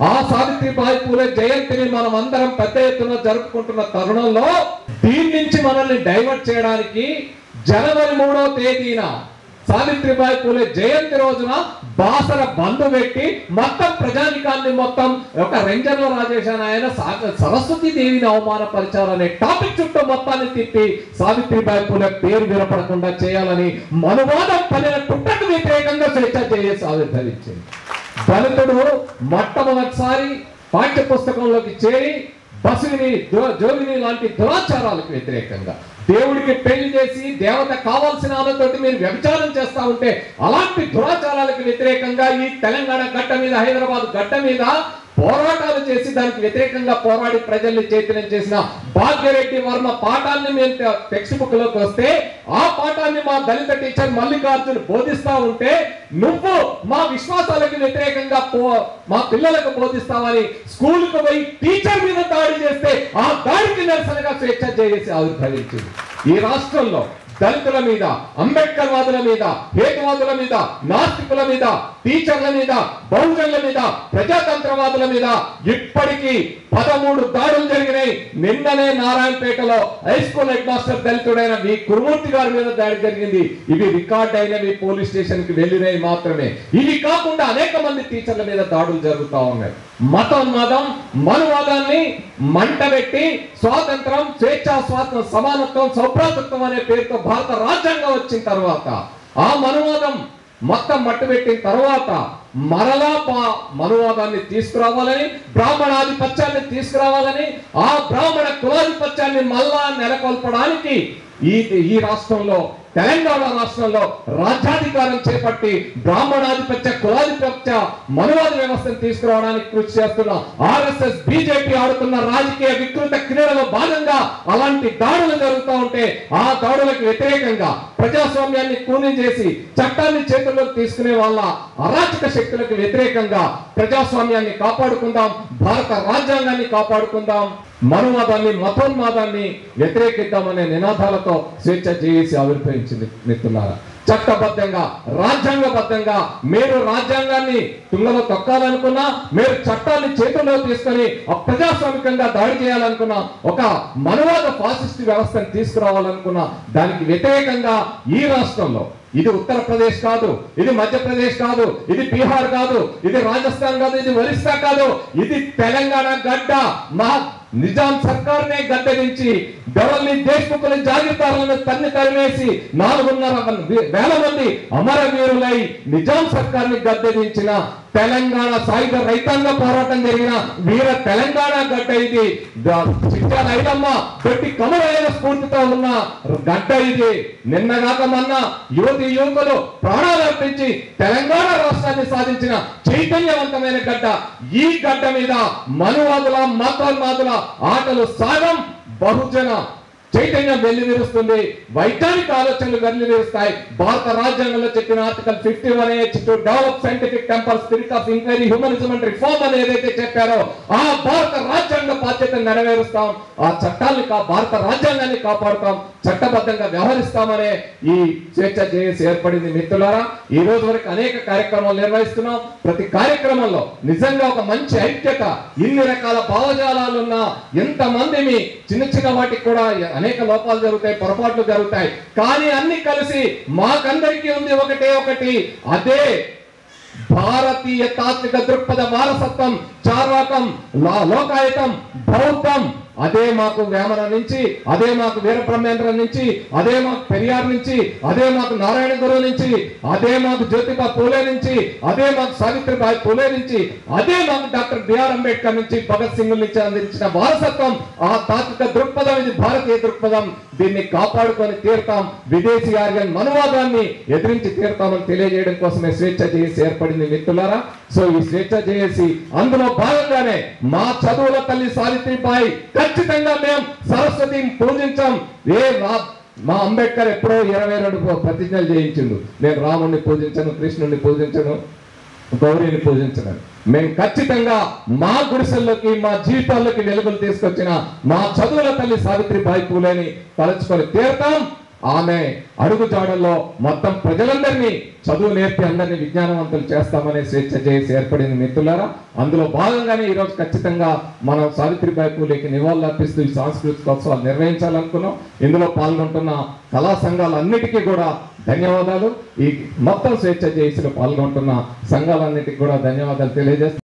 ఆ సావిత్రిబాయి పూలే జయంతిని మనం అందరం పెద్ద ఎత్తున జరుపుకుంటున్న తరుణంలో దీని నుంచి మనల్ని డైవర్ట్ చేయడానికి జనవరి 3వ తేదీన సావిత్రిబాయి పూలే జయంతి రోజున బాసర బంధు పెట్టి మొత్తం ప్రజానికాన్ని మొత్తం ఒక రెంజర్ల రాజేష్ ఆయన సరస్వతి దేవిని అవమానపరిచారనే టాపిక్ చుట్టూ మొత్తాన్ని తిప్పి సావిత్రిబాయి పూలే పేరు వినపడకుండా చేయాలని మనువాదం పనిన కుట్రకు వ్యతిరేకంగా స్వేచ్ఛ చేసి ఆవిర్భవించింది. దళితుడు మొట్టమొదటిసారి పాఠ్య పుస్తకంలోకి చేరి బసుని జోగిని లాంటి దురాచారాలకు వ్యతిరేకంగా దేవుడికి పెళ్లి చేసి దేవత కావాల్సిన ఆమెతోటి మీరు వ్యభిచారం చేస్తా ఉంటే అలాంటి దురాచారాలకు వ్యతిరేకంగా ఈ తెలంగాణ గడ్డ మీద హైదరాబాద్ గడ్డ మీద పోరాటాలు చేసి దానికి వ్యతిరేకంగా పోరాడి ప్రజల్ని చైతన్యం చేసిన భాగ్యరెడ్డి వర్మ పాఠాన్ని మేము టెక్స్ట్ బుక్ లోకి వస్తే ఆ పాఠాన్ని మా దళిత టీచర్ మల్లికార్జున్ బోధిస్తా ఉంటే నువ్వు మా విశ్వాసాలకు వ్యతిరేకంగా మా పిల్లలకు బోధిస్తావని స్కూల్కి పోయి టీచర్ మీద దాడి చేస్తే ఆ దాడికి నిరసనగా స్వేచ్ఛ చేసి ఆవిర్భవించింది. ఈ రాష్ట్రంలో దళితుల మీద, అంబేద్కర్ వాదుల మీద, హేతువాదుల మీద, నాస్తికుల మీద, టీచర్ల మీద, బహుజనుల మీద, ప్రజాతంత్రవాదుల మీద ఇప్పటికీ 13 దాడులు జరిగినాయి. నిన్ననే నారాయణపేటలో హై స్కూల్ హెడ్ మాస్టర్ దళితుడైన వి కురుమూర్తి గారి మీద దాడి జరిగింది. ఇవి రికార్డ్ అయినవి, పోలీస్ స్టేషన్ కి వెళ్ళినవి మాత్రమే. ఇవి కాకుండా అనేక మంది టీచర్ల మీద దాడులు జరుగుతూ ఉన్నాయి. మతోన్మాదం, మనువాదాన్ని మంటబెట్టి స్వాతంత్రం, స్వేచ్ఛ, సమానత్వం, సౌభ్రాతృత్వం అనే పేరుతో భారత రాజ్యాంగం వచ్చిన తర్వాత ఆ మనువాదం మొత్తం మట్టుబెట్టిన తర్వాత మరలా మనువాదాన్ని తీసుకురావాలని, బ్రాహ్మణాధిపత్యాన్ని తీసుకురావాలని, ఆ బ్రాహ్మణ కులాధిపత్యాన్ని మళ్ళా నెలకొల్పడానికి ఈ రాష్ట్రంలో, తెలంగాణ రాష్ట్రంలో రాజ్యాధికారం చేపట్టి బ్రాహ్మణాధిపత్య, కులాధిపత్య, మనువాద వ్యవస్థను తీసుకురావడానికి కృషి చేస్తున్న ఆర్ఎస్ఎస్, బీజేపీ ఆడుతున్న రాజకీయ వికృత క్రీడలో భాగంగా అలాంటి దాడులు జరుగుతూ ఉంటే ఆ దాడులకు వ్యతిరేకంగా ప్రజాస్వామ్యాన్ని కూని చేసి చట్టాన్ని చేతుల్లోకి తీసుకునే వాళ్ళ అరాచక శక్తులకు వ్యతిరేకంగా ప్రజాస్వామ్యాన్ని కాపాడుకుందాం, భారత రాజ్యాంగాన్ని కాపాడుకుందాం, మనువాదాన్ని, మతోన్మాదాన్ని వ్యతిరేకిద్దామనే నినాదాలతో స్వేచ్ఛ చేసి ఆవిర్భవించింది. మిత్రులారా, చట్టబద్ధంగా, రాజ్యాంగబద్ధంగా మీరు రాజ్యాంగాన్ని తుంగలో తొక్కాలనుకున్నా, మీరు చట్టాన్ని చేతుల్లో తీసుకొని ప్రజాస్వామికంగా దాడి చేయాలనుకున్నా, ఒక మనువాద ఫాసిస్ట్ వ్యవస్థను తీసుకురావాలనుకున్నా, దానికి వ్యతిరేకంగా ఈ రాష్ట్రంలో, ఇది ఉత్తరప్రదేశ్ కాదు, ఇది మధ్యప్రదేశ్ కాదు, ఇది బీహార్ కాదు, ఇది రాజస్థాన్ కాదు, ఇది ఒరిస్సా కాదు, ఇది తెలంగాణ గడ్డ. మా నిజాం సర్కార్నే గద్దెదించి గవర్ని దేశ్ముఖుల జాగీర్దారులను తరిమేసి 4,500,000 మంది అమరవీరులై నిజాం సర్కార్ని గద్దెదించిన తెలంగాణ సాయుధ రైతాంగ పోరాటం జరిగిన వీర తెలంగాణ గడ్డ ఇది. చిట్యాల ఐలమ్మ, దొడ్డి కమలైన స్ఫూర్తితో ఉన్న గడ్డ ఇది. నిన్నగాక మొన్న యువతి యువకులు ప్రాణాలు అర్పించి తెలంగాణ రాష్ట్రాన్ని సాధించిన చైతన్యవంతమైన గడ్డ. ఈ గడ్డ మీద మనువాదుల, మతోన్మాదుల ఆటలు సాగం. బహుజన చైతన్యం వెల్లివిరుస్తుంది, వైజ్ఞానిక ఆలోచనలు వెల్లివిరుస్తాయి. భారత రాజ్యాంగంలో చెప్పిన article 51A to develop scientific temper, spirit of enquiry, humanism and reform అని ఏదైతే చెప్పారో ఆ భారత రాజ్యాంగ బాధ్యతను నెరవేరుస్తాం. ఆ చట్టాన్ని, భారత రాజ్యాంగాన్ని కాపాడుతాం, చట్టబద్ధంగా వ్యవహరిస్తామనే ఈ స్వేచ్ఛ చేసి ఏర్పడింది. మిత్రులారా, ఈ రోజు వరకు అనేక కార్యక్రమాలు నిర్వహిస్తున్నాం. ప్రతి కార్యక్రమంలో నిజంగా ఒక మంచి ఐక్యత, ఇన్ని రకాల భావజాలాలున్న ఎంతమంది చిన్న చిన్న వాటికి కూడా అనేక లోపాలు జరుగుతాయి, పొరపాట్లు జరుగుతాయి, కానీ అన్ని కలిసి మాకందరికీ ఉంది ఒకటి, అదే భారతీయ తాత్విక దృక్పథ వారసత్వం, చార్వాకం, లోకాయతం, బౌద్ధం. అదే మాకు వేమన నుంచి, అదే మాకు వీరబ్రహ్మేంద్ర నుంచి, అదే మాకు పెరియార్ నుంచి, అదే మాకు నారాయణ గురువు నుంచి, అదే మాకు జ్యోతిబా పూలే నుంచి, అదే మాకు సావిత్రిబాయి పూలే నుంచి, అదే మాకు డాక్టర్ బిఆర్ అంబేద్కర్ నుంచి, భగత్ సింగ్ నుంచి అందించిన వారసత్వం. ఆ తాత్విక దృక్పథం ఇది భారతీయ దృక్పథం. దీన్ని కాపాడుకొని తీరుతాం. విదేశీ ఆర్యన్ మనువాదాన్ని ఎదిరించి తీరుతామని తెలియజేయడం కోసమే స్వేచ్ఛ చేసి ఏర్పడింది. మిత్రులారా, సో ఈ స్వేచ్ఛ చేసి అందులో భాగంగానే మా చదువుల తల్లి సావిత్రిబాయి ఖచ్చితంగా మేము సరస్వతిని పూజించాం. మా అంబేద్కర్ ఎప్పుడో 22 ప్రతిజ్ఞలు చేయించిండు. నేను రాముడిని పూజించను, కృష్ణుడిని పూజించను, గౌరీని పూజించను. మేము ఖచ్చితంగా మా గుడిసెల్లోకి, మా జీవితాల్లోకి వెలుగులు తీసుకొచ్చిన మా చదువుల తల్లి సావిత్రిబాయి పూలేని తలుచుకొని తీరుతాం. ఆమె అడుగుజాడల్లో మొత్తం ప్రజలందరినీ చదువు నేర్పి అందరినీ విజ్ఞానవంతులు చేస్తామనే స్వేచ్ఛ చేసి ఏర్పడింది మిత్రులారా. అందులో భాగంగానే ఈరోజు ఖచ్చితంగా మనం సావిత్రిబాయి పూలేకి నివాళులు అర్పిస్తూ ఈ సాంస్కృతికోత్సవాలు నిర్వహించాలనుకున్నాం. ఇందులో పాల్గొంటున్న కళా సంఘాలన్నిటికీ కూడా ధన్యవాదాలు. ఈ మొత్తం స్వేచ్ఛ చేసిలో పాల్గొంటున్న సంఘాలన్నిటికీ కూడా ధన్యవాదాలు తెలియజేస్తాం.